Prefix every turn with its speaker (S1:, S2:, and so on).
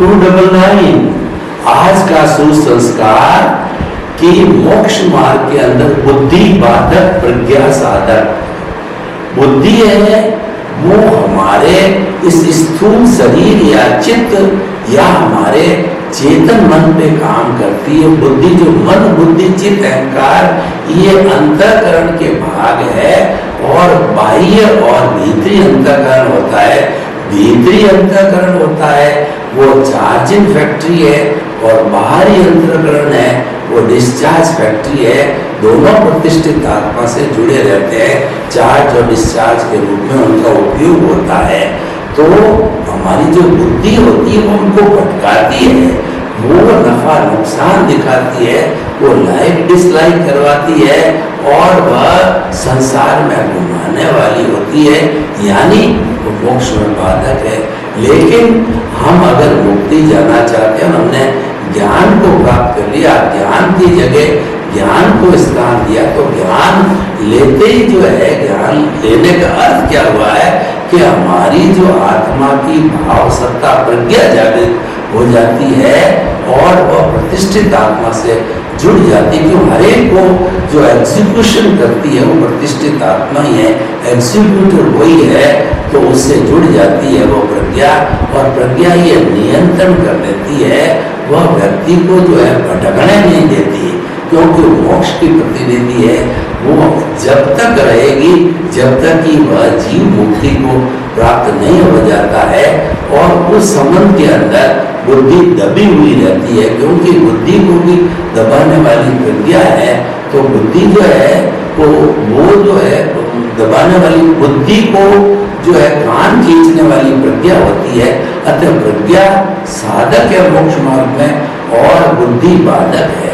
S1: 299 आज का सुसंस्कार कि मोक्ष मार्ग के अंदर बुद्धि बाधक प्रज्ञा साधक। बुद्धि है वो हमारे इस स्थूल शरीर या चित्त या हमारे चेतन मन पे काम करती है। बुद्धि जो मन बुद्धि चित्त अहंकार ये अंतःकरण के भाग है और बाह्य और भीतरी अंतःकरण होता है। भीतरी अंतःकरण होता है वो चार्जिंग फैक्ट्री है और बाहरी अंतःकरण है वो डिस्चार्ज फैक्ट्री है। दोनों प्रतिष्ठित आत्मा से जुड़े रहते हैं, चार्ज और डिस्चार्ज के रूप में उनका उपयोग होता है। तो हमारी जो बुद्धि होती है वो उनको भटकाती है, वो नफा नुकसान दिखाती है, वो लाइक डिसलाइक करवाती है और वह संसार में घुमाने वाली होती है, यानी वो मोक्ष में बाधक है। लेकिन हम अगर मुक्ति जाना चाहते हैं, हमने ज्ञान को प्राप्त कर लिया, ज्ञान की जगह ज्ञान को स्थान दिया, तो ज्ञान लेते ही जो है, ज्ञान लेने का अर्थ क्या हुआ है कि हमारी जो आत्मा की भाव सत्ता प्रज्ञा जागृत हो जाती है और वह प्रतिष्ठित आत्मा से जुड़ जाती है। क्यों? हर एक को जो एग्जीक्यूशन करती है वो प्रतिष्ठित आत्मा ही है, एग्जीक्यूटर वही है, तो उससे जुड़ जाती है वो प्रज्ञा, और प्रज्ञा ये नियंत्रण कर लेती है, वह व्यक्ति को जो है भटकने नहीं देती, क्योंकि मोक्ष की प्रतिनिधि है। वो जब तक रहेगी जब तक कि वह जीव मुक्ति को प्राप्त नहीं हो जाता है, और उस संबंध के अंदर बुद्धि दबी हुई रहती है, क्योंकि बुद्धि को भी दबाने वाली प्रज्ञा है। तो बुद्धि जो है वो जो है दबाने वाली बुद्धि को जो है कान खींचने वाली प्रज्ञा होती है। अतः प्रज्ञा साधक है मोक्ष मार्ग में और बुद्धि बाधक है।